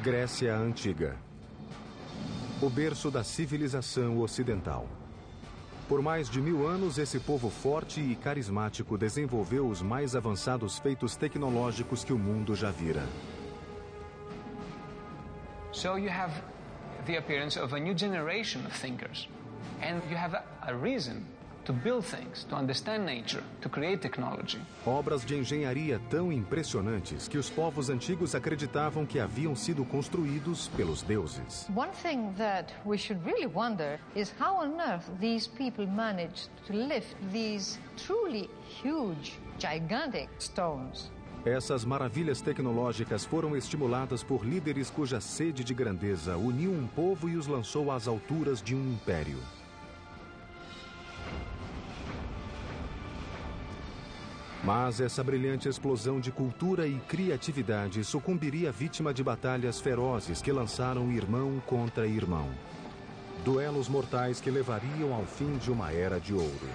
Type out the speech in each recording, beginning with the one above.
Grécia Antiga. O berço da civilização ocidental. Por mais de 1000 anos, esse povo forte e carismático desenvolveu os mais avançados feitos tecnológicos que o mundo já vira. So you have the appearance of a new generation of thinkers. And you have a reason to build things, to understand nature, to create technology. Obras de engenharia tão impressionantes que os povos antigos acreditavam que haviam sido construídos pelos deuses. One thing that we should really wonder is how on earth these people managed to lift these truly huge, gigantic stones. Essas maravilhas tecnológicas foram estimuladas por líderes cuja sede de grandeza uniu um povo e os lançou às alturas de um império. Mas essa brilhante explosão de cultura e criatividade sucumbiria vítima de batalhas ferozes que lançaram irmão contra irmão. Duelos mortais que levariam ao fim de uma era de ouro.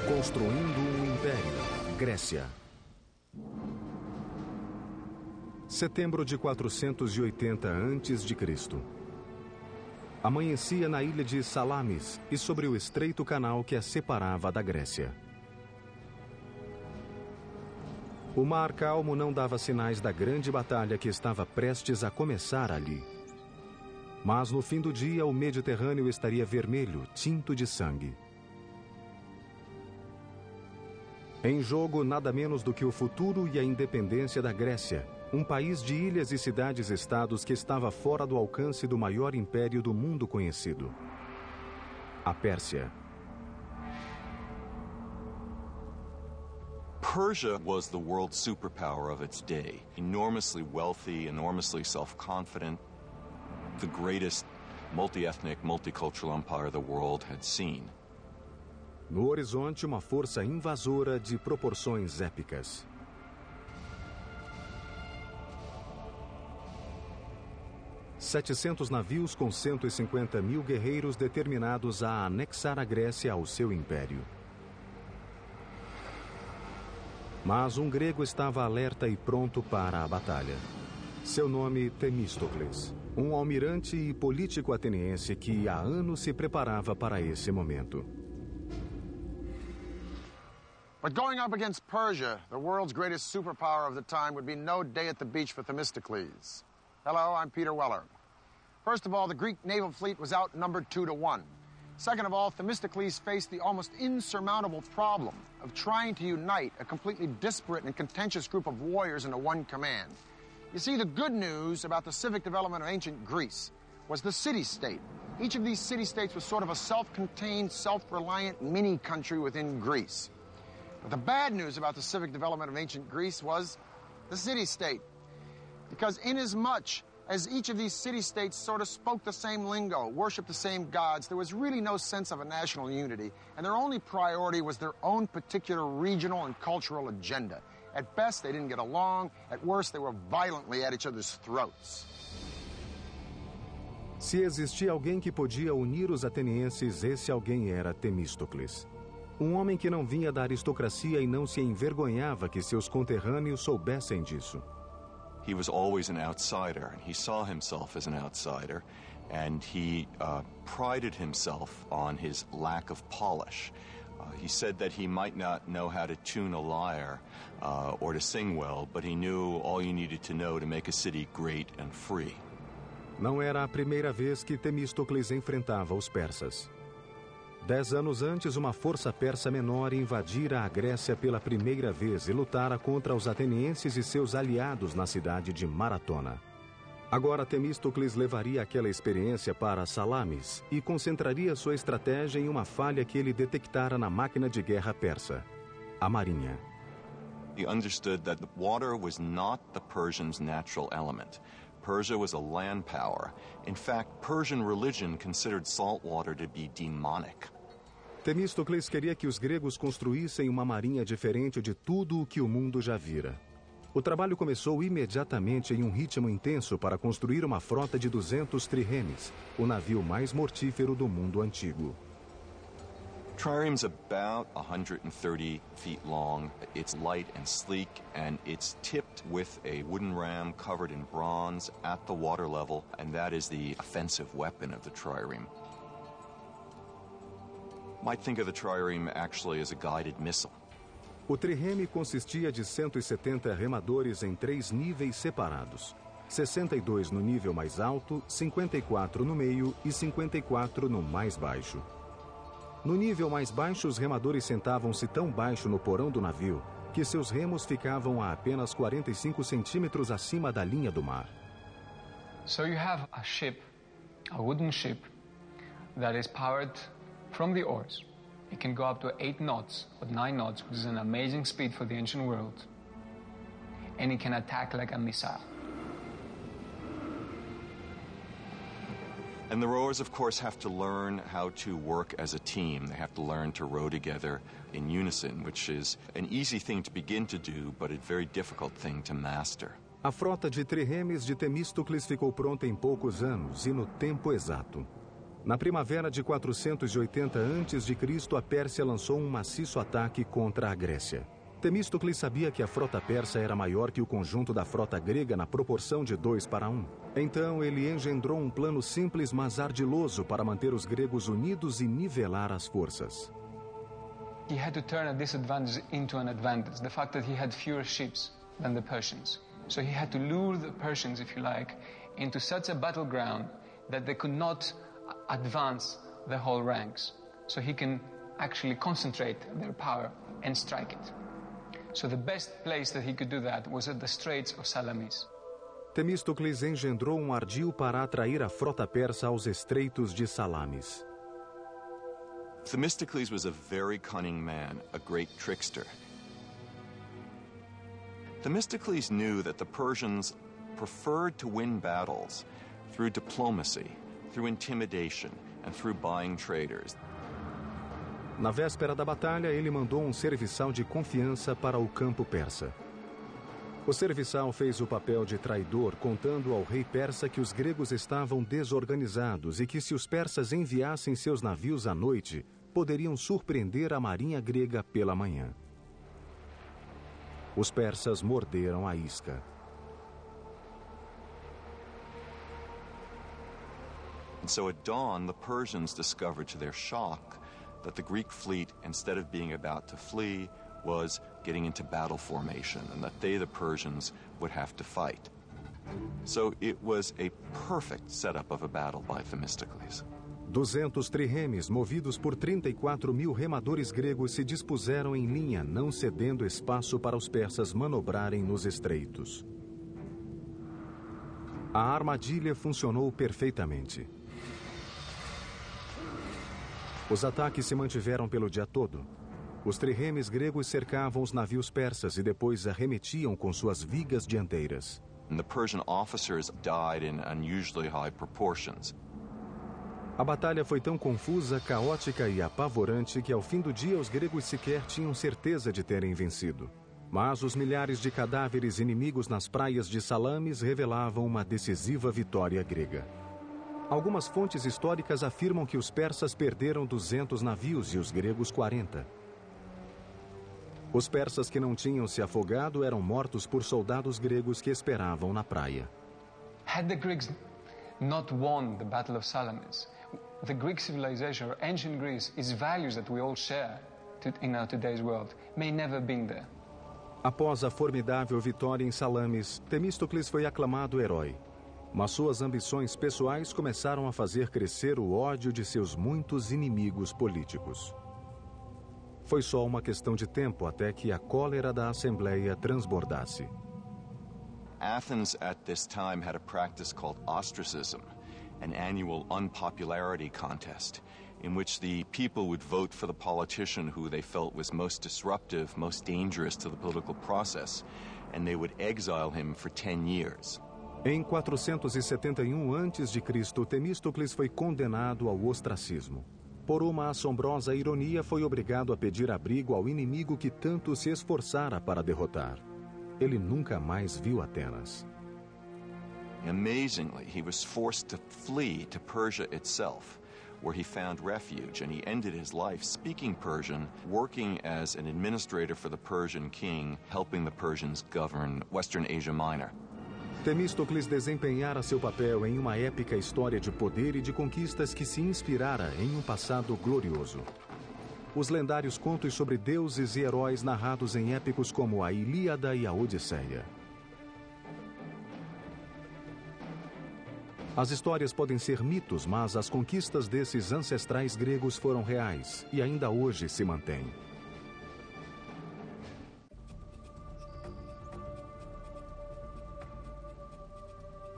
Construindo um império. Grécia. Setembro de 480 a.C. Amanhecia na ilha de Salamis e sobre o estreito canal que a separava da Grécia. O mar calmo não dava sinais da grande batalha que estava prestes a começar ali. Mas no fim do dia o Mediterrâneo estaria vermelho, tinto de sangue. Em jogo, nada menos do que o futuro e a independência da Grécia, um país de ilhas e cidades-estados que estava fora do alcance do maior império do mundo conhecido, a Pérsia. Persia was the world superpower of its day, enormously wealthy, enormously self-confident, the greatest multi-ethnic, multicultural empire the world had seen. No horizonte, uma força invasora de proporções épicas. ...700 navios com 150 mil guerreiros determinados a anexar a Grécia ao seu império. Mas um grego estava alerta e pronto para a batalha. Seu nome, Temístocles, um almirante e político ateniense que há anos se preparava para esse momento. But going up against Persia, the world's greatest superpower of the time, would be no day at the beach for Themistocles. Hello, I'm Peter Weller. First of all, the Greek naval fleet was outnumbered 2-1. Second of all, Themistocles faced the almost insurmountable problem of trying to unite a completely disparate and contentious group of warriors into one command. You see, the good news about the civic development of ancient Greece was the city-state. Each of these city-states was sort of a self-contained, self-reliant mini-country within Greece. But the bad news about the civic development of ancient Greece was the city-state. Because inasmuch as each of these city-states sort of spoke the same lingo, worshipped the same gods, there was really no sense of a national unity, and their only priority was their own particular regional and cultural agenda. At best, they didn't get along. At worst, they were violently at each other's throats. Se existia alguém que podia unir os atenienses, esse alguém era Temístocles. Um homem que não vinha da aristocracia e não se envergonhava que seus conterrâneos soubessem disso. He was always an outsider, and he saw himself as an outsider, and he prided himself on his lack of polish. He said that he might not know how to tune a lyre or to sing well, but he knew all you needed to know to make a city great and free. Não era a primeira vez que Temístocles enfrentava os persas. 10 anos antes, uma força persa menor invadira a Grécia pela primeira vez e lutara contra os atenienses e seus aliados na cidade de Maratona. Agora, Temístocles levaria aquela experiência para Salamis e concentraria sua estratégia em uma falha que ele detectara na máquina de guerra persa, a marinha. He understood that the water was not the Persians' natural element. Persia was a land power. In fact, Persian religion considered salt water to be demonic. Temístocles queria que os gregos construíssem uma marinha diferente de tudo o que o mundo já vira. O trabalho começou imediatamente em um ritmo intenso para construir uma frota de 200 triremes, o navio mais mortífero do mundo antigo. Trireme's about 130 feet long. It's light and sleek, and it's tipped with a wooden ram covered in bronze at the water level, and that is the offensive weapon of the trireme. Might think of the trireme actually as a guided missile. O trireme consistia de 170 remadores em 3 níveis separados. 62 no nível mais alto, 54 no meio e 54 no mais baixo. No nível mais baixo, os remadores sentavam-se tão baixo no porão do navio que seus remos ficavam a apenas 45 centímetros acima da linha do mar. So you have a ship, a wooden ship, that is powered from the oars. It can go up to 8 knots or 9 knots, which is an amazing speed for the ancient world. And it can attack like a missile. And the rowers, of course, have to learn how to work as a team. They have to learn to row together in unison, which is an easy thing to begin to do, but a very difficult thing to master. A frota de triremes de Temístocles ficou pronta em poucos anos e no tempo exato. Na primavera de 480 a.C., a Pérsia lançou um maciço ataque contra a Grécia. Temístocles sabia que a frota persa era maior que o conjunto da frota grega na proporção de 2:1. Então ele engendrou um plano simples, mas ardiloso para manter os gregos unidos e nivelar as forças. He had to turn a disadvantage into an advantage, the fact that he had fewer ships than the Persians. So he had to lure the Persians, if you like, into such a battleground that they could not advance the whole ranks. So he can actually concentrate their power and strike it. So the best place that he could do that was at the Straits of Salamis. Temístocles engendrou um ardil para atrair a frota persa aos estreitos de Salamis. Themistocles was a very cunning man, a great trickster. Themistocles knew that the Persians preferred to win battles through diplomacy, through intimidation, and through buying traders. Na véspera da batalha, ele mandou um serviçal de confiança para o campo persa. O serviçal fez o papel de traidor, contando ao rei persa que os gregos estavam desorganizados e que se os persas enviassem seus navios à noite, poderiam surpreender a marinha grega pela manhã. Os persas morderam a isca. And so at dawn, the Persians discovered to their shock that the Greek fleet, instead of being about to flee, was getting into battle formation, and that they, the Persians, would have to fight. So it was a perfect setup of a battle by Themistocles. 200 triremes, movidos por 34.000 remadores gregos, se dispuseram em linha, não cedendo espaço para os persas manobrarem nos estreitos. A armadilha funcionou perfeitamente. Os ataques se mantiveram pelo dia todo. Os triremes gregos cercavam os navios persas e depois arremetiam com suas vigas dianteiras. And the Persian officers died in unusually high proportions. A batalha foi tão confusa, caótica e apavorante que ao fim do dia os gregos sequer tinham certeza de terem vencido. Mas os milhares de cadáveres inimigos nas praias de Salamis revelavam uma decisiva vitória grega. Algumas fontes históricas afirmam que os persas perderam 200 navios e os gregos 40. Os persas que não tinham se afogado eram mortos por soldados gregos que esperavam na praia. Had the Greeks not won the Battle of Salamis, the Greek civilization, or ancient Greece, its values that we all share in our today's world, may never have been there. Após a formidável vitória em Salamis, Temístocles foi aclamado herói. Mas suas ambições pessoais começaram a fazer crescer o ódio de seus muitos inimigos políticos. Foi só uma questão de tempo até que a cólera da Assembleia transbordasse. Athens at this time had a practice called ostracism, an annual unpopularity contest, in which the people would vote for the politician who they felt was most disruptive, most dangerous to the political process, and they would exile him for 10 years. Em 471 a.C., Temístocles foi condenado ao ostracismo. Por uma assombrosa ironia, foi obrigado a pedir abrigo ao inimigo que tanto se esforçara para derrotar. ele nunca mais viu Atenas. Amazingly, he was forced to flee to Persia itself, where he found refuge, and he ended his life speaking Persian, working as an administrator for the Persian king, helping the Persians govern Western Asia Minor. Temístocles desempenhara seu papel em uma épica história de poder e de conquistas que se inspirara em um passado glorioso. Os lendários contos sobre deuses e heróis narrados em épicos como a Ilíada e a Odisseia. As histórias podem ser mitos, mas as conquistas desses ancestrais gregos foram reais e ainda hoje se mantêm.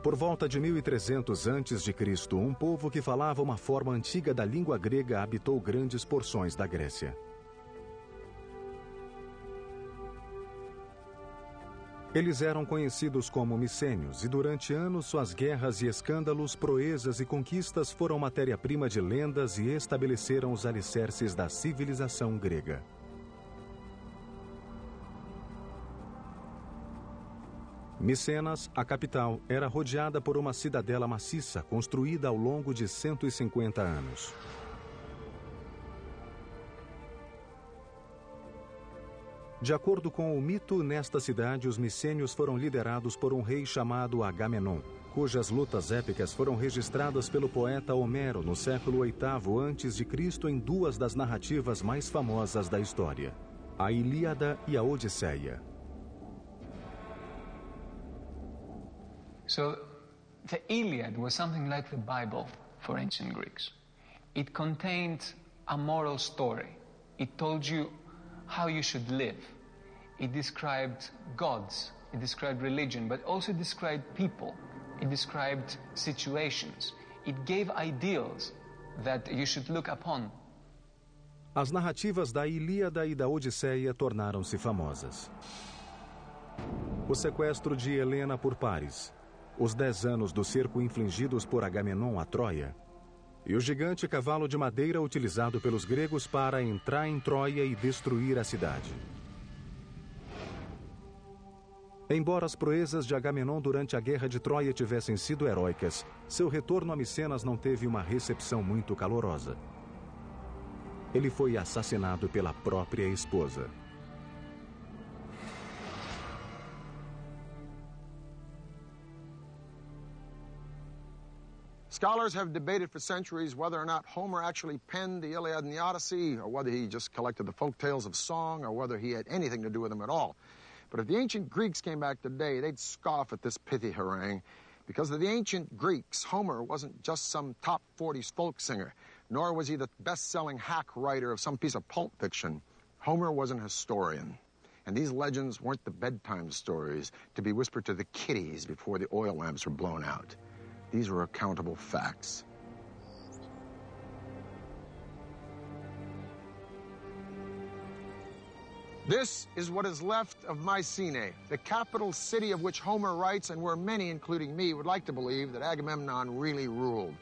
Por volta de 1300 a.C., um povo que falava uma forma antiga da língua grega habitou grandes porções da Grécia. Eles eram conhecidos como micênios e durante anos suas guerras e escândalos, proezas e conquistas foram matéria-prima de lendas e estabeleceram os alicerces da civilização grega. Micenas, a capital, era rodeada por uma cidadela maciça construída ao longo de 150 anos. De acordo com o mito, nesta cidade os micênios foram liderados por um rei chamado Agamenon, cujas lutas épicas foram registradas pelo poeta Homero no século VIII a.C. em duas das narrativas mais famosas da história, a Ilíada e a Odisseia. So, the Iliad was something like the Bible for ancient Greeks. It contained a moral story. It told you how you should live. It described gods, it described religion, but also described people. It described situations. It gave ideals that you should look upon. As narrativas da Ilíada e da Odisseia tornaram-se famosas. O sequestro de Helena por Paris, os 10 anos do cerco infligidos por Agamenon a Troia, e o gigante cavalo de madeira utilizado pelos gregos para entrar em Troia e destruir a cidade. Embora as proezas de Agamenon durante a Guerra de Troia tivessem sido heróicas, seu retorno a Micenas não teve uma recepção muito calorosa. Ele foi assassinado pela própria esposa. Scholars have debated for centuries whether or not Homer actually penned the Iliad and the Odyssey, or whether he just collected the folk tales of song, or whether he had anything to do with them at all. But if the ancient Greeks came back today, they'd scoff at this pithy harangue. Because of the ancient Greeks, Homer wasn't just some top 40s folk singer, nor was he the best-selling hack writer of some piece of pulp fiction. Homer was an historian. And these legends weren't the bedtime stories to be whispered to the kiddies before the oil lamps were blown out. These were accountable facts. This is what is left of Mycenae, the capital city of which Homer writes, and where many, including me, would like to believe that Agamemnon really ruled.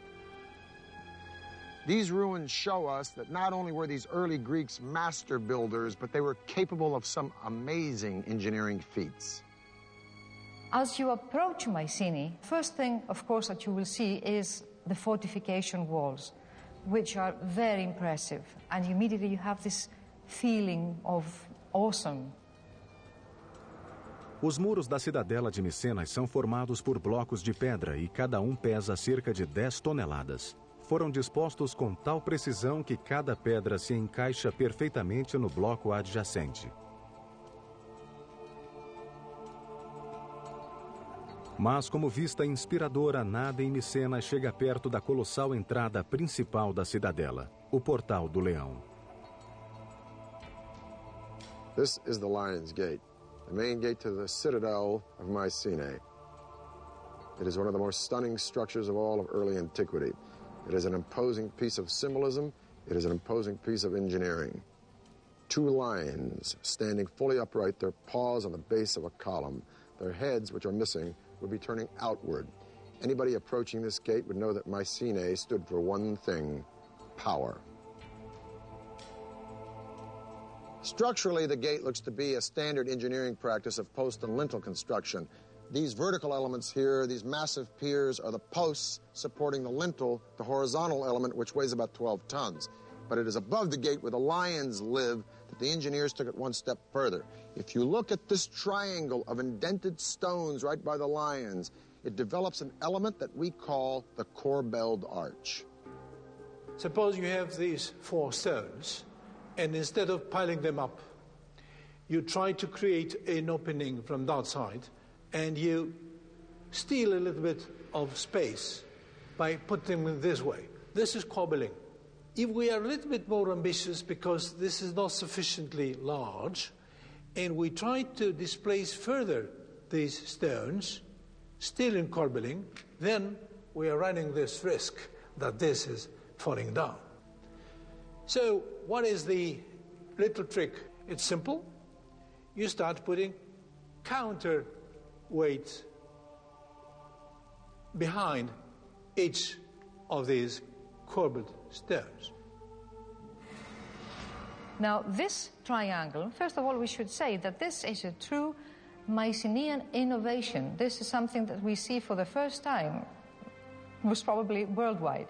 These ruins show us that not only were these early Greeks master builders, but they were capable of some amazing engineering feats. As you approach Mycenae, first thing, of course, that you will see is the fortification walls, which are very impressive. And immediately you have this feeling of awesome. Os muros da cidadela de Micenas são formados por blocos de pedra e cada um pesa cerca de 10 toneladas. Foram dispostos com tal precisão que cada pedra se encaixa perfeitamente no bloco adjacente. Mas, como vista inspiradora, nada em Micenas chega perto da colossal entrada principal da cidadela, o Portal do Leão. This is the Lion's Gate, the main gate to the citadel of Mycenae. It is one of the most stunning structures of all of early antiquity. It is an imposing piece of symbolism. It is an imposing piece of engineering. 2 lions standing fully upright, their paws on the base of a column, their heads, which are missing, would be turning outward. Anybody approaching this gate would know that Mycenae stood for one thing: power. Structurally, the gate looks to be a standard engineering practice of post and lintel construction. These vertical elements here, these massive piers, are the posts supporting the lintel, the horizontal element, which weighs about 12 tons. But it is above the gate where the lions live that the engineers took it one step further. If you look at this triangle of indented stones right by the lions, it develops an element that we call the corbelled arch. Suppose you have these 4 stones, and instead of piling them up, you try to create an opening from that side, and you steal a little bit of space by putting them this way. This is corbelling. If we are a little bit more ambitious because this is not sufficiently large, and we try to displace further these stones, still in corbelling, then we are running this risk that this is falling down. So what is the little trick? It's simple. You start putting counterweight behind each of these corbelled stones. Now, this triangle, first of all, we should say that this is a true Mycenaean innovation. This is something that we see for the first time, most probably worldwide.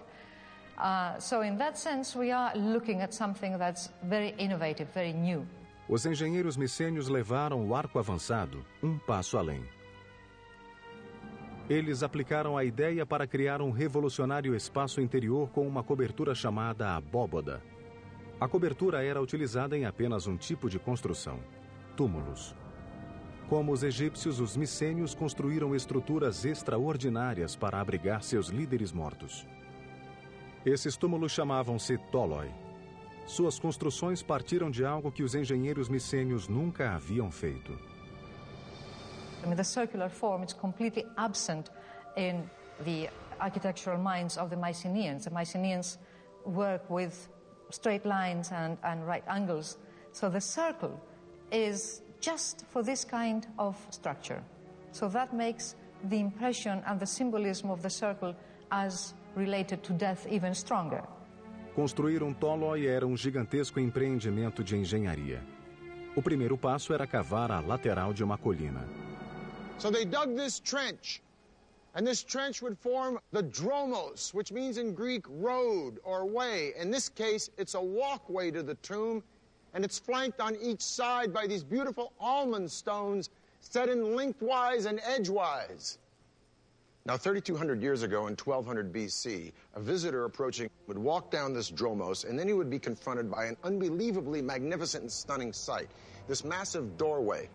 So in that sense, we are looking at something that's very innovative, very new. Os engenheiros micênios levaram o arco avançado passo além. Eles aplicaram a ideia para criar um revolucionário espaço interior com uma cobertura chamada abóboda. A cobertura era utilizada em apenas um tipo de construção: túmulos. Como os egípcios, os micênios construíram estruturas extraordinárias para abrigar seus líderes mortos. Esses túmulos chamavam-se tóloi. Suas construções partiram de algo que os engenheiros micênios nunca haviam feito. I mean, the circular form is completely absent in the architectural minds of the Mycenaeans. The Mycenaeans work with straight lines and right angles. So the circle is just for this kind of structure. So that makes the impression and the symbolism of the circle as related to death even stronger. Construir um tóloi era um gigantesco empreendimento de engenharia. O primeiro passo era cavar a lateral de uma colina. So they dug this trench, and this trench would form the dromos, which means in Greek road or way. In this case, it's a walkway to the tomb, and it's flanked on each side by these beautiful almond stones set in lengthwise and edgewise. Now, 3,200 years ago, in 1200 BC, a visitor approaching would walk down this dromos, and then he would be confronted by an unbelievably magnificent and stunning sight, this massive doorway.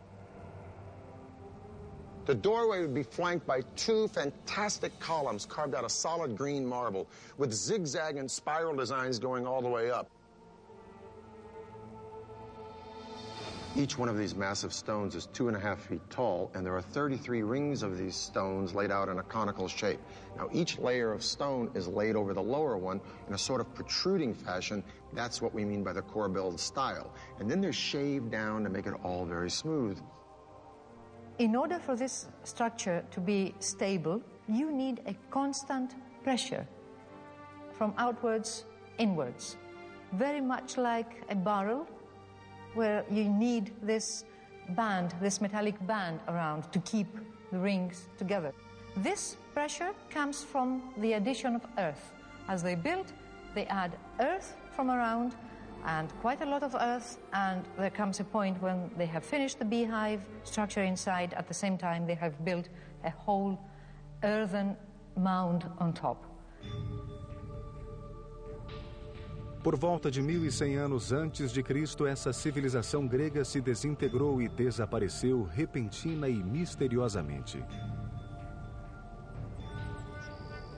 The doorway would be flanked by 2 fantastic columns carved out of solid green marble with zigzag and spiral designs going all the way up. Each one of these massive stones is 2.5 feet tall, and there are 33 rings of these stones laid out in a conical shape. Now, each layer of stone is laid over the lower one in a sort of protruding fashion. That's what we mean by the corbelled style. And then they're shaved down to make it all very smooth. In order for this structure to be stable, you need a constant pressure from outwards inwards, very much like a barrel where you need this band, this metallic band around to keep the rings together. This pressure comes from the addition of earth. As they build, they add earth from around, and quite a lot of earth, and there comes a point when they have finished the beehive structure inside. At the same time, they have built a whole earthen mound on top. Por volta de 1100 anos antes de Cristo, essa civilização grega se desintegrou e desapareceu repentina e misteriosamente.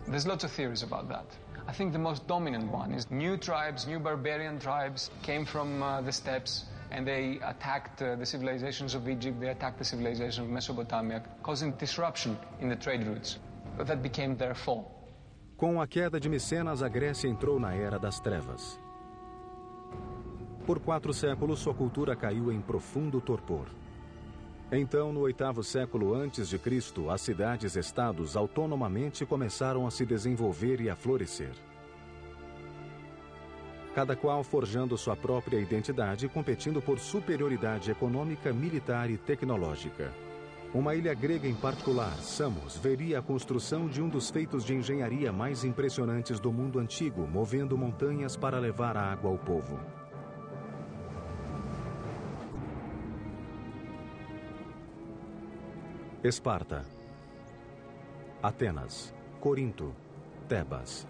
There's lots of theories about that. I think the most dominant one is new tribes, new barbarian tribes came from the steppes, and they attacked the civilizations of Egypt, they attacked the civilization of Mesopotamia, causing disruption in the trade routes. But that became their fall. Com a queda de Micenas, a Grécia entrou na Era das Trevas. Por 4 séculos, sua cultura caiu em profundo torpor. Então, no 8º século antes de Cristo, as cidades-estados autonomamente começaram a se desenvolver e a florescer. cada qual forjando sua própria identidade e competindo por superioridade econômica, militar e tecnológica. Uma ilha grega em particular, Samos, veria a construção de um dos feitos de engenharia mais impressionantes do mundo antigo, movendo montanhas para levar água ao povo. Esparta, Atenas, Corinto, Tebas.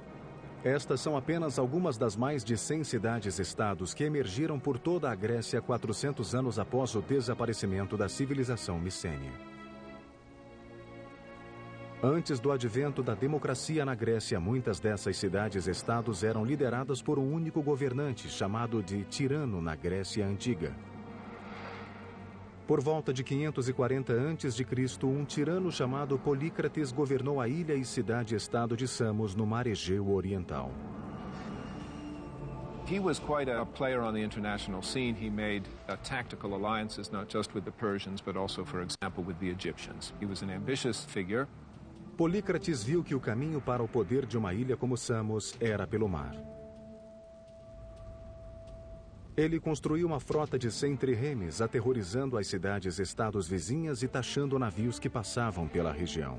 Estas são apenas algumas das mais de 100 cidades-estados que emergiram por toda a Grécia 400 anos após o desaparecimento da civilização micênia. Antes do advento da democracia na Grécia, muitas dessas cidades-estados eram lideradas por um único governante, chamado de tirano na Grécia Antiga. Por volta de 540 a.C., um tirano chamado Polícrates governou a ilha e cidade-estado de Samos, no mar Egeu Oriental. He was quite a player on the international scene. He made tactical alliances, not just with the Persians, but also, for example, with the Egyptians. He was an ambitious figure. Polícrates viu que o caminho para o poder de uma ilha como Samos era pelo mar. Ele construiu uma frota de 100 triremes, aterrorizando as cidades-estados vizinhas e taxando navios que passavam pela região.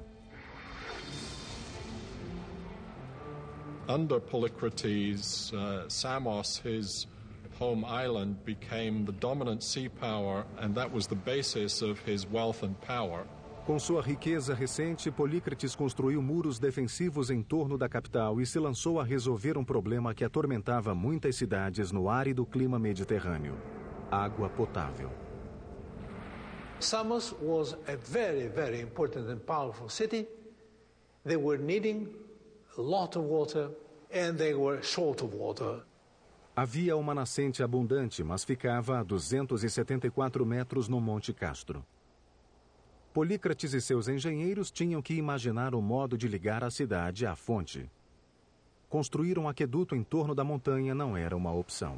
Under Polycrates, Samos, his home island, became the dominant sea power, and that was the basis of his wealth and power. Com sua riqueza recente, Polícrates construiu muros defensivos em torno da capital e se lançou a resolver um problema que atormentava muitas cidades no árido clima mediterrâneo: água potável. Samos was a very, very important and powerful city. They were needing a lot of water and they were short of water. Havia uma nascente abundante, mas ficava a 274 metros no Monte Castro. Polícrates e seus engenheiros tinham que imaginar o modo de ligar a cidade à fonte. Construir um aqueduto em torno da montanha não era uma opção.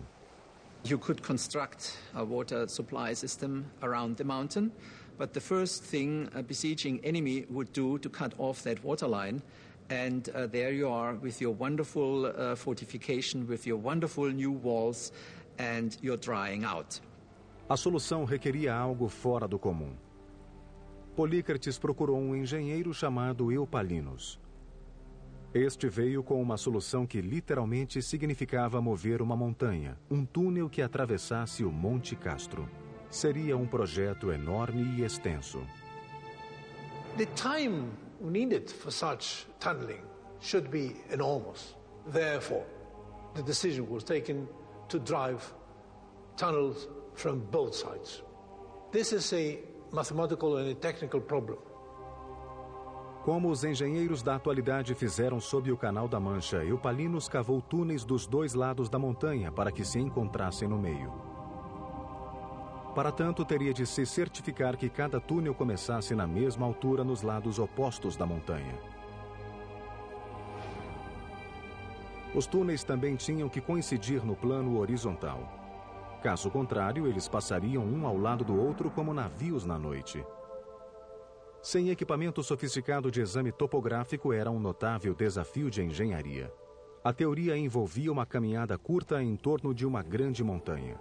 You could construct a water supply system around the mountain, but the first thing a besieging enemy would do to cut off that water line, and there you are with your wonderful fortification, with your wonderful new walls, and you're drying out. A solução requeria algo fora do comum. Polícrates procurou um engenheiro chamado Eupalinos. Este veio com uma solução que literalmente significava mover uma montanha, um túnel que atravessasse o Monte Castro. Seria um projeto enorme e extenso. The time needed for such tunneling should be enormous. Therefore, the decision was taken to drive tunnels from both sides. This is a mathematical and a technical problem. Como os engenheiros da atualidade fizeram sob o Canal da Mancha, Eupalinos cavou túneis dos dois lados da montanha para que se encontrassem no meio. Para tanto, teria de se certificar que cada túnel começasse na mesma altura nos lados opostos da montanha. Os túneis também tinham que coincidir no plano horizontal. Caso contrário, eles passariam um ao lado do outro como navios na noite. Sem equipamento sofisticado de exame topográfico, era um notável desafio de engenharia. A teoria envolvia uma caminhada curta em torno de uma grande montanha.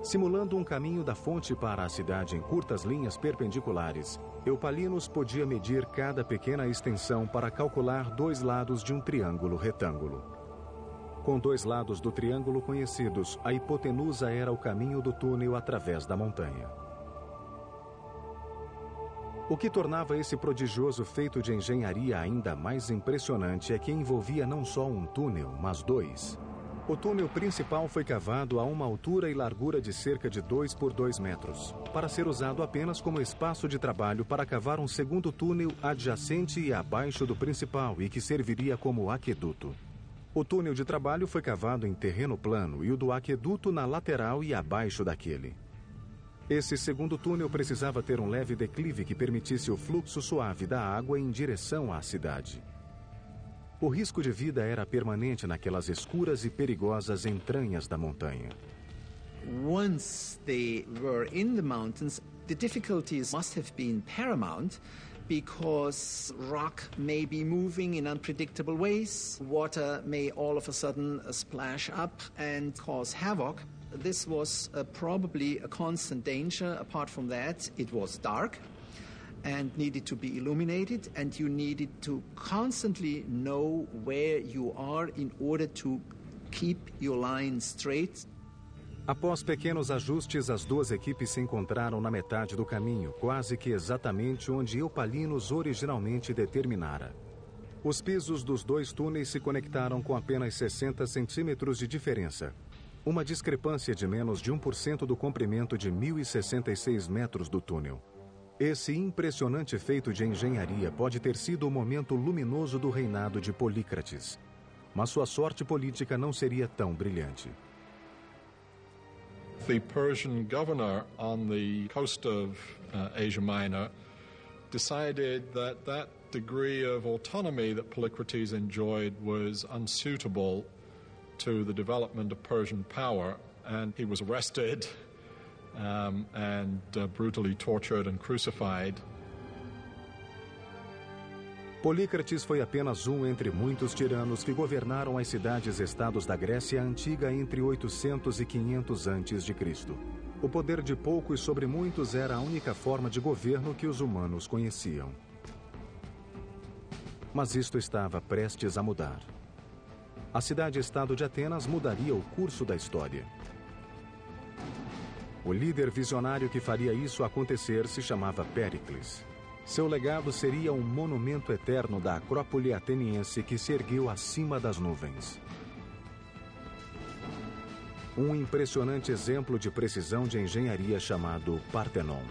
Simulando um caminho da fonte para a cidade em curtas linhas perpendiculares, Eupalinos podia medir cada pequena extensão para calcular dois lados de um triângulo retângulo. Com dois lados do triângulo conhecidos, a hipotenusa era o caminho do túnel através da montanha. O que tornava esse prodigioso feito de engenharia ainda mais impressionante é que envolvia não só um túnel, mas dois. O túnel principal foi cavado a uma altura e largura de cerca de 2 por 2 metros, para ser usado apenas como espaço de trabalho para cavar um segundo túnel adjacente e abaixo do principal e que serviria como aqueduto. O túnel de trabalho foi cavado em terreno plano e o do aqueduto na lateral e abaixo daquele. Esse segundo túnel precisava ter um leve declive que permitisse o fluxo suave da água em direção à cidade. O risco de vida era permanente naquelas escuras e perigosas entranhas da montanha. Once they were in the mountains, the difficulties must have been paramount because rock may be moving in unpredictable ways. Water may all of a sudden splash up and cause havoc. This was probably a constant danger. Apart from that, it was dark and needed to be illuminated, and you needed to constantly know where you are in order to keep your line straight. Após pequenos ajustes, as duas equipes se encontraram na metade do caminho, quase que exatamente onde Eupalinos originalmente determinara. Os pisos dos dois túneis se conectaram com apenas 60 centímetros de diferença. Uma discrepância de menos de 1% do comprimento de 1.066 metros do túnel. Esse impressionante feito de engenharia pode ter sido o momento luminoso do reinado de Polícrates. Mas sua sorte política não seria tão brilhante. The Persian governor on the coast of Asia Minor decided that that degree of autonomy that Polycrates enjoyed was unsuitable to the development of Persian power, and he was arrested and brutally tortured and crucified. Polícrates foi apenas um entre muitos tiranos que governaram as cidades-estados da Grécia Antiga entre 800 e 500 a.C. O poder de poucos sobre muitos era a única forma de governo que os humanos conheciam. Mas isto estava prestes a mudar. A cidade-estado de Atenas mudaria o curso da história. O líder visionário que faria isso acontecer se chamava Péricles. Seu legado seria um monumento eterno da Acrópole ateniense que se ergueu acima das nuvens. Um impressionante exemplo de precisão de engenharia chamado Partenon.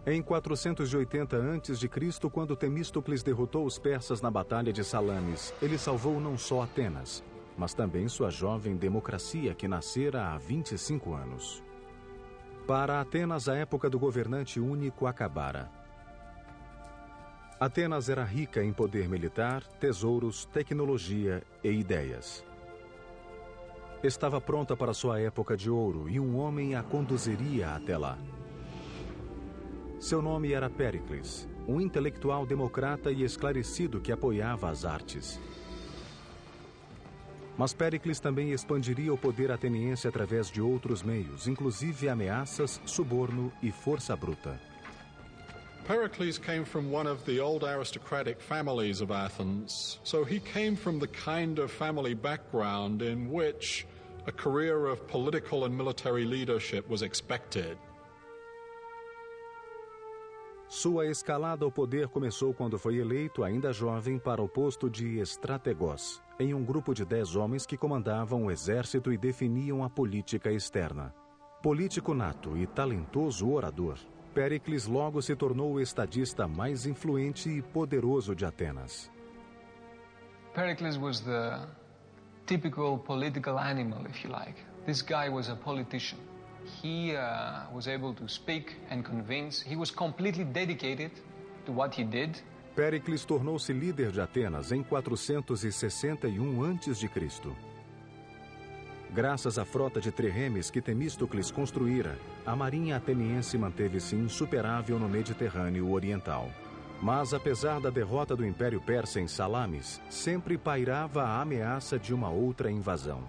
Em 480 a.C., quando Temístocles derrotou os persas na Batalha de Salamis, ele salvou não só Atenas, mas também sua jovem democracia que nascera há 25 anos. Para Atenas, a época do governante único acabara. Atenas era rica em poder militar, tesouros, tecnologia e ideias. Estava pronta para sua época de ouro e um homem a conduziria até lá. Seu nome era Péricles, um intelectual democrata e esclarecido que apoiava as artes. Mas Péricles também expandiria o poder ateniense através de outros meios, inclusive ameaças, suborno e força bruta. Pericles came from one of the old aristocratic families of Athens, so he came from the kind of family background in which a career of political and military leadership was expected. Sua escalada ao poder começou quando foi eleito, ainda jovem, para o posto de estrategos, em um grupo de 10 homens que comandavam o exército e definiam a política externa. Político nato e talentoso orador, Péricles logo se tornou o estadista mais influente e poderoso de Atenas. Pericles was the typical political animal, if you like. This guy was a politician. He was able to speak and convince. He was completely dedicated to what he did. Péricles tornou-se líder de Atenas em 461 a.C. Graças à frota de triremes que Temístocles construíra, a marinha ateniense manteve-se insuperável no Mediterrâneo Oriental. Mas, apesar da derrota do Império Persa em Salamis, sempre pairava a ameaça de uma outra invasão.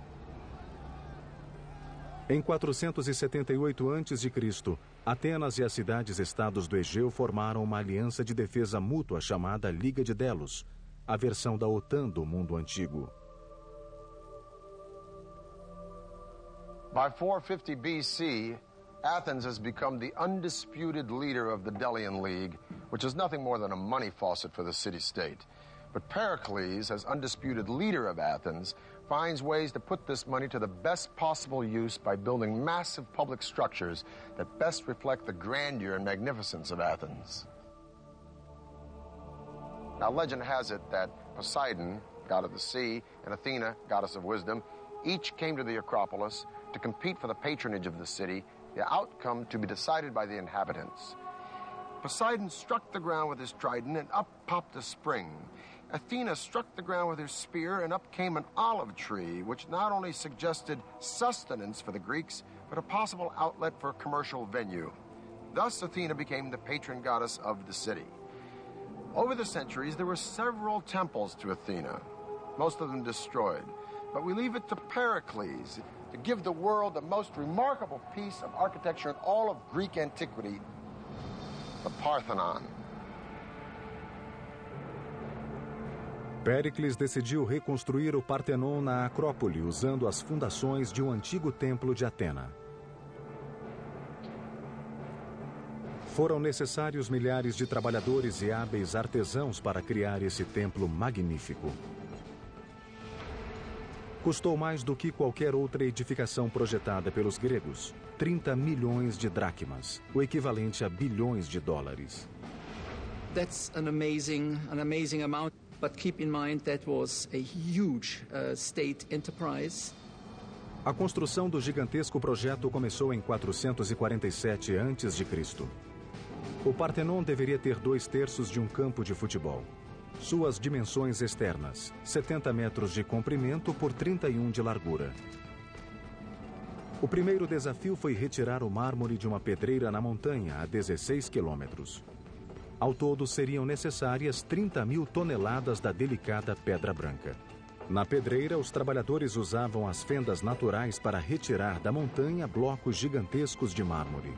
Em 478 a.C., Atenas e as cidades-estados do Egeu formaram uma aliança de defesa mútua chamada Liga de Delos, a versão da OTAN do mundo antigo. By 450 BC, Athens has become the undisputed leader of the Delian League, which is nothing more than a money faucet for the city-state. But Pericles, as undisputed leader of Athens, finds ways to put this money to the best possible use by building massive public structures that best reflect the grandeur and magnificence of Athens. Now, legend has it that Poseidon, god of the sea, and Athena, goddess of wisdom, each came to the Acropolis to compete for the patronage of the city, the outcome to be decided by the inhabitants. Poseidon struck the ground with his trident, and up popped a spring. Athena struck the ground with her spear, and up came an olive tree, which not only suggested sustenance for the Greeks, but a possible outlet for a commercial venue. Thus, Athena became the patron goddess of the city. Over the centuries, there were several temples to Athena, most of them destroyed. But we leave it to Pericles to give the world the most remarkable piece of architecture in all of Greek antiquity, the Parthenon. Péricles decidiu reconstruir o Partenon na Acrópole, usando as fundações de um antigo templo de Atena. Foram necessários milhares de trabalhadores e hábeis artesãos para criar esse templo magnífico. Custou mais do que qualquer outra edificação projetada pelos gregos, 30 milhões de dracmas, o equivalente a bilhões de dólares. That's an amazing amount, but keep in mind that was a huge state enterprise. A construção do gigantesco projeto começou em 447 a.C. O Partenon deveria ter 2/3 de um campo de futebol. Suas dimensões externas, 70 metros de comprimento por 31 de largura. O primeiro desafio foi retirar o mármore de uma pedreira na montanha a 16 quilômetros. Ao todo, seriam necessárias 30.000 toneladas da delicada pedra branca. Na pedreira, os trabalhadores usavam as fendas naturais para retirar da montanha blocos gigantescos de mármore.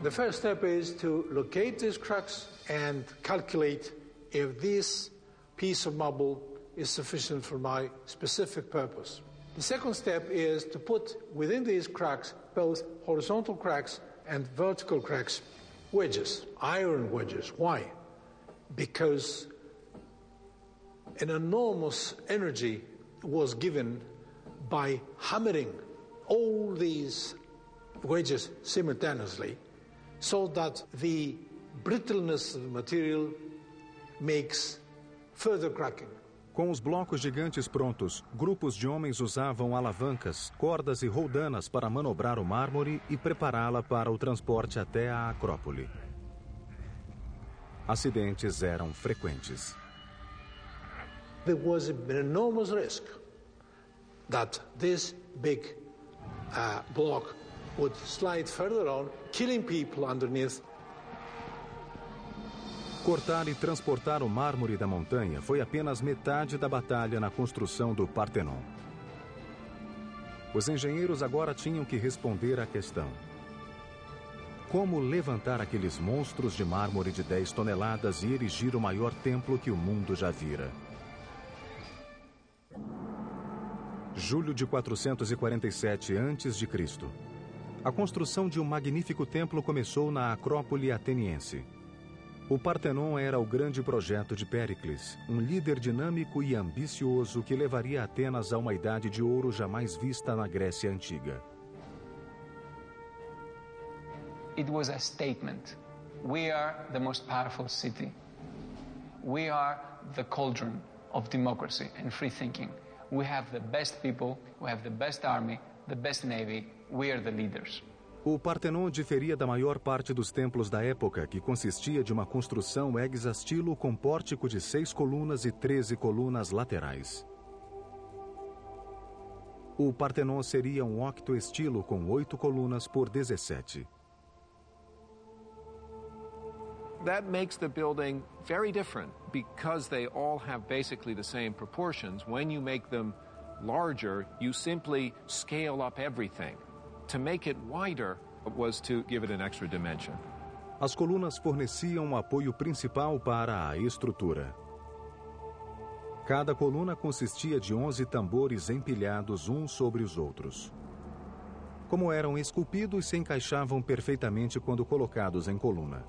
The first step is to locate these cracks and calculate if this piece of marble is sufficient for my specific purpose. The second step is to put within these cracks both horizontal cracks and vertical cracks, wedges, iron wedges. Why? Because an enormous energy was given by hammering all these wedges simultaneously, so that the brittleness of the material makes further cracking. Com os blocos gigantes prontos, grupos de homens usavam alavancas, cordas e roldanas para manobrar o mármore e prepará-la para o transporte até a Acrópole. Acidentes eram frequentes. There was an enormous risk that this big block would slide further on, killing people underneath. Cortar e transportar o mármore da montanha foi apenas metade da batalha na construção do Partenon. Os engenheiros agora tinham que responder à questão: como levantar aqueles monstros de mármore de 10 toneladas e erigir o maior templo que o mundo já vira? Julho de 447 a.C. A construção de um magnífico templo começou na Acrópole ateniense. O Partenon era o grande projeto de Péricles, um líder dinâmico e ambicioso que levaria Atenas a uma idade de ouro jamais vista na Grécia Antiga. It was a statement. We are the most powerful city. We are the cauldron of democracy and free thinking. We have the best people, we have the best army, the best navy, we are the leaders. O Partenon diferia da maior parte dos templos da época, que consistia de uma construção hexastilo com pórtico de 6 colunas e 13 colunas laterais. O Partenon seria um octoestilo com 8 colunas por 17. That makes the building very different because they all have basically the same proportions. When you make them larger, you simply scale up everything. To make it wider was to give it an extra dimension. As colunas forneciam um apoio principal para a estrutura. Cada coluna consistia de 11 tambores empilhados uns sobre os outros. Como eram esculpidos, se encaixavam perfeitamente quando colocados em coluna.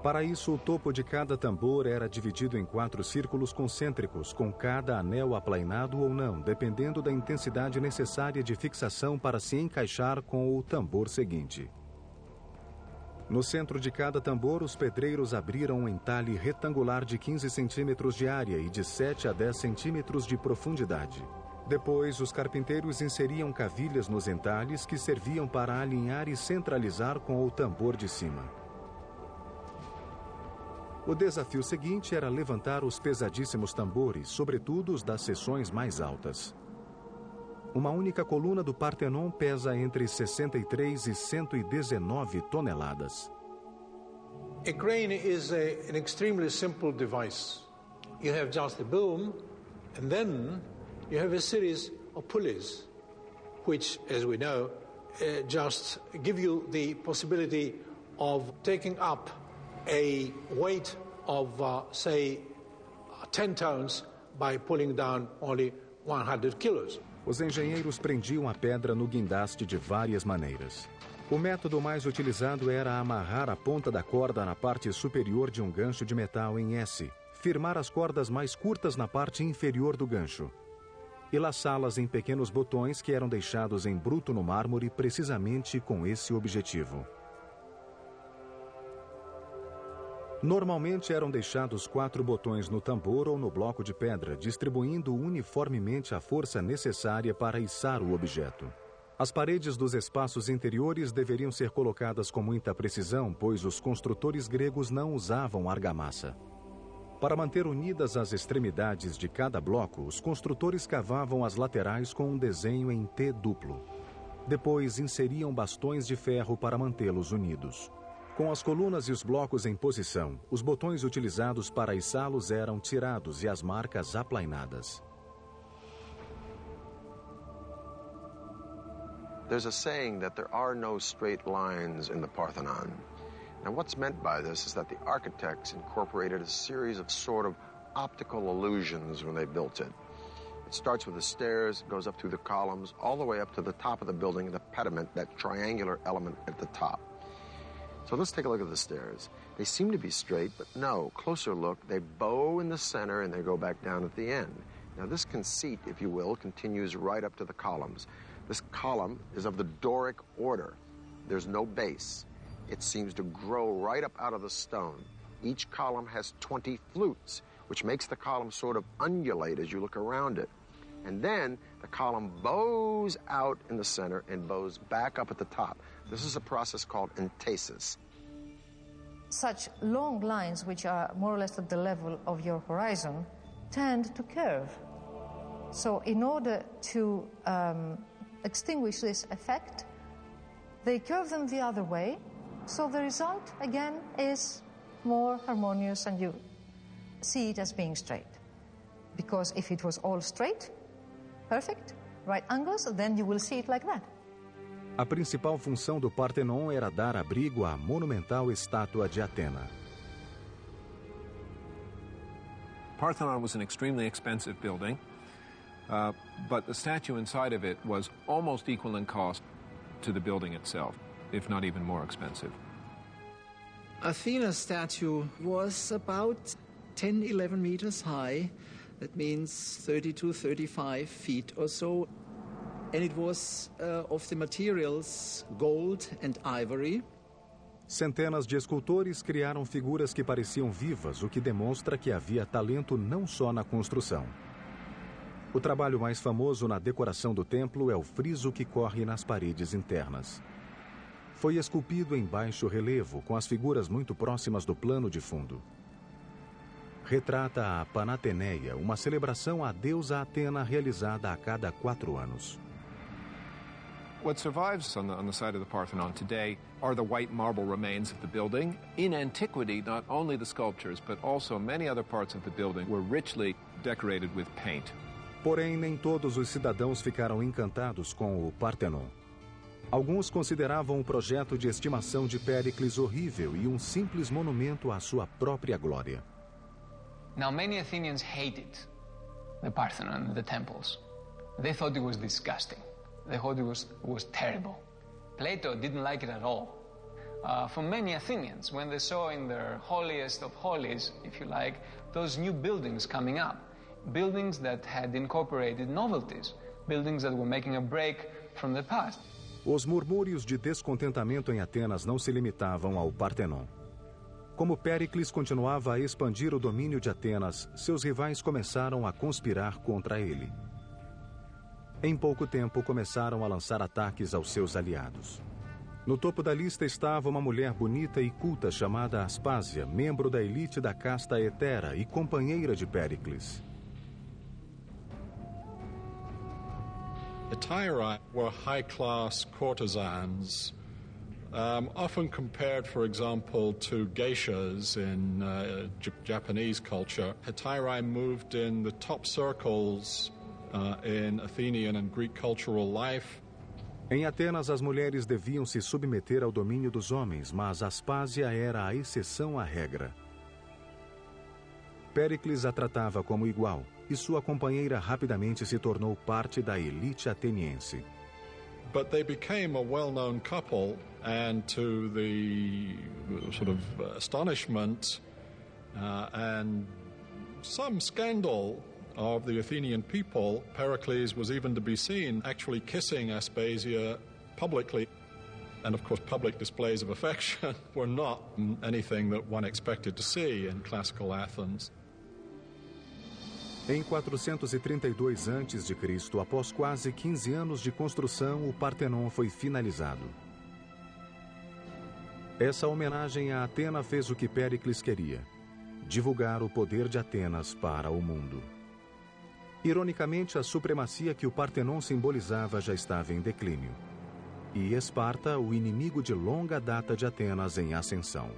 Para isso, o topo de cada tambor era dividido em 4 círculos concêntricos, com cada anel aplainado ou não, dependendo da intensidade necessária de fixação para se encaixar com o tambor seguinte. No centro de cada tambor, os pedreiros abriram um entalhe retangular de 15 centímetros de área e de 7 a 10 centímetros de profundidade. Depois, os carpinteiros inseriam cavilhas nos entalhes que serviam para alinhar e centralizar com o tambor de cima. O desafio seguinte era levantar os pesadíssimos tambores, sobretudo os das seções mais altas. Uma única coluna do Partenon pesa entre 63 e 119 toneladas. A crane is an extremely simple device. You have just a boom, and then you have a series of pulleys, which, as we know, just give you the possibility of taking up a weight of, say, 10 tons by pulling down only 100 kilos. Os engenheiros prendiam a pedra no guindaste de várias maneiras. O método mais utilizado era amarrar a ponta da corda na parte superior de um gancho de metal em S, firmar as cordas mais curtas na parte inferior do gancho e laçá-las em pequenos botões que eram deixados em bruto no mármore precisamente com esse objetivo. Normalmente eram deixados 4 botões no tambor ou no bloco de pedra, distribuindo uniformemente a força necessária para içar o objeto. As paredes dos espaços interiores deveriam ser colocadas com muita precisão, pois os construtores gregos não usavam argamassa. Para manter unidas as extremidades de cada bloco, os construtores cavavam as laterais com um desenho em T duplo. Depois inseriam bastões de ferro para mantê-los unidos. Com as colunas e os blocos em posição, os botões utilizados para içá-los eram tirados e as marcas aplainadas. There's a saying that there are no straight lines in the Parthenon. Now, what's meant by this is that the architects incorporated a series of sort of optical illusions when they built it. It starts with the stairs, goes up through the columns, all the way up to the top of the building, the pediment, that triangular element at the top. So let's take a look at the stairs. They seem to be straight, but no, closer look, they bow in the center and they go back down at the end. Now this conceit, if you will, continues right up to the columns. This column is of the Doric order. There's no base. It seems to grow right up out of the stone. Each column has 20 flutes, which makes the column sort of undulate as you look around it. And then the column bows out in the center and bows back up at the top. This is a process called entasis. Such long lines, which are more or less at the level of your horizon, tend to curve. So in order to extinguish this effect, they curve them the other way. So the result, again, is more harmonious and you see it as being straight. Because if it was all straight, perfect, right angles, then you will see it like that. A principal função do Partenon era dar abrigo à monumental estátua de Atena. Parthenon was an extremely expensive building, but the statue inside of it was almost equal in cost to the building itself, if not even more expensive. Athena's statue was about 10, 11 meters high. That means 32, 35 feet or so. And it was of the materials gold and ivory. Centenas de escultores criaram figuras que pareciam vivas, o que demonstra que havia talento não só na construção. O trabalho mais famoso na decoração do templo é o friso que corre nas paredes internas. Foi esculpido em baixo relevo, com as figuras muito próximas do plano de fundo. Retrata a Panateneia, uma celebração à deusa Atena realizada a cada 4 anos. What survives on the site of the Parthenon today are the white marble remains of the building. In antiquity, not only the sculptures, but also many other parts of the building were richly decorated with paint. Porém, nem todos os cidadãos ficaram encantados com o Partenon. Alguns consideravam o projeto de estimação de Péricles horrível e um simples monumento à sua própria glória. Now, many Athenians hated the Parthenon, the temples. They thought it was disgusting. They thought it was terrible. Plato didn't like it at all. For many Athenians, when they saw in their holiest of holies, if you like, those new buildings coming up, buildings that had incorporated novelties, buildings that were making a break from the past. Os murmúrios de descontentamento em Atenas não se limitavam ao Partenon. Como Péricles continuava a expandir o domínio de Atenas, seus rivais começaram a conspirar contra ele. Em pouco tempo, começaram a lançar ataques aos seus aliados. No topo da lista estava uma mulher bonita e culta chamada Aspásia, membro da elite da casta Hetera e companheira de Péricles. Hetairai were high-class courtesans, often compared, for example, to geishas in Japanese culture. Hetairai moved in the top circles in Athenian and Greek cultural life. Em Atenas, as mulheres deviam se submeter ao domínio dos homens, mas Aspásia era a exceção à regra. Péricles a tratava como igual, e sua companheira rapidamente se tornou parte da elite ateniense. But they became a well-known couple, and to the sort of astonishment and some scandal of the Athenian people, Pericles was even to be seen actually kissing Aspasia publicly. And of course, public displays of affection were not anything that one expected to see in classical Athens. Em 432 a.C., após quase 15 anos de construção, o Partenon foi finalizado. Essa homenagem a Atena fez o que Péricles queria: divulgar o poder de Atenas para o mundo. Ironicamente, a supremacia que o Partenon simbolizava já estava em declínio. E Esparta, o inimigo de longa data de Atenas, em ascensão.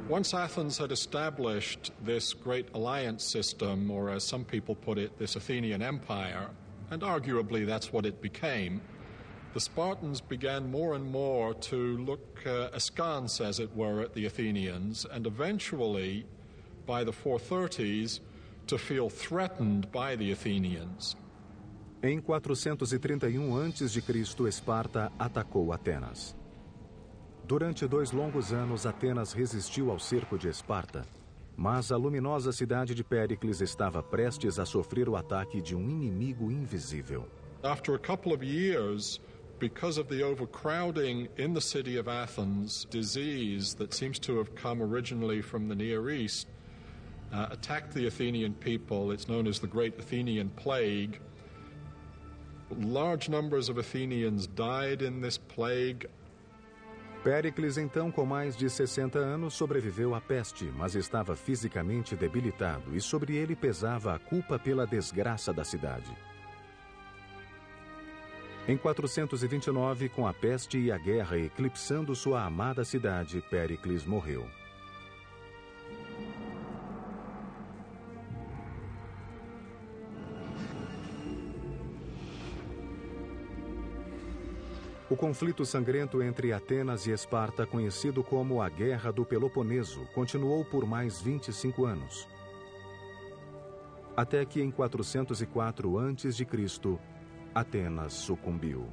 Once Athens had established this great alliance system, or as some people put it, this Athenian empire, and arguably that's what it became, the Spartans began more and more to look askance, as it were, at the Athenians, and eventually, by the 430s, to feel threatened by the Athenians. Em 431 a.C., Esparta atacou Atenas. Durante 2 longos anos, Atenas resistiu ao cerco de Esparta, mas a luminosa cidade de Péricles estava prestes a sofrer o ataque de um inimigo invisível. After a couple of years, because of the overcrowding in the city of Athens, disease that seems to have come originally from the Near East attacked the Athenian people. It's known as the Great Athenian Plague. Large numbers of Athenians died in this plague. Péricles, então, com mais de 60 anos, sobreviveu à peste, mas estava fisicamente debilitado e sobre ele pesava a culpa pela desgraça da cidade. Em 429, com a peste e a guerra eclipsando sua amada cidade, Péricles morreu. O conflito sangrento entre Atenas e Esparta, conhecido como a Guerra do Peloponeso, continuou por mais 25 anos. Até que em 404 a.C., Atenas sucumbiu.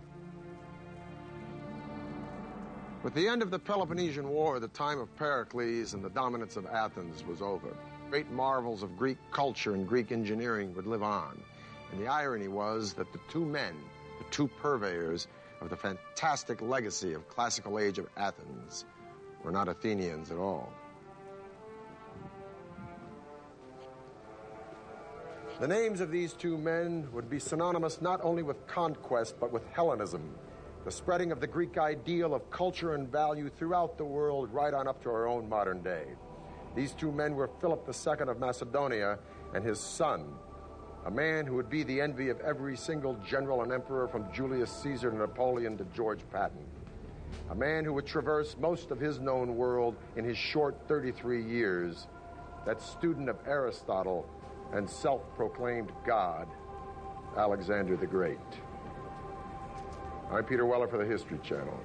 With the end of the Peloponnesian War, the time of Pericles and the dominance of Athens was over. Great marvels of Greek culture and Greek engineering would live on. And the irony was that the two men, the two purveyors of the fantastic legacy of classical age of Athens, were not Athenians at all. The names of these two men would be synonymous not only with conquest, but with Hellenism, the spreading of the Greek ideal of culture and value throughout the world, right on up to our own modern day. These two men were Philip II of Macedonia and his son, a man who would be the envy of every single general and emperor from Julius Caesar to Napoleon to George Patton. A man who would traverse most of his known world in his short 33 years, that student of Aristotle and self-proclaimed God, Alexander the Great. I'm Peter Weller for the History Channel.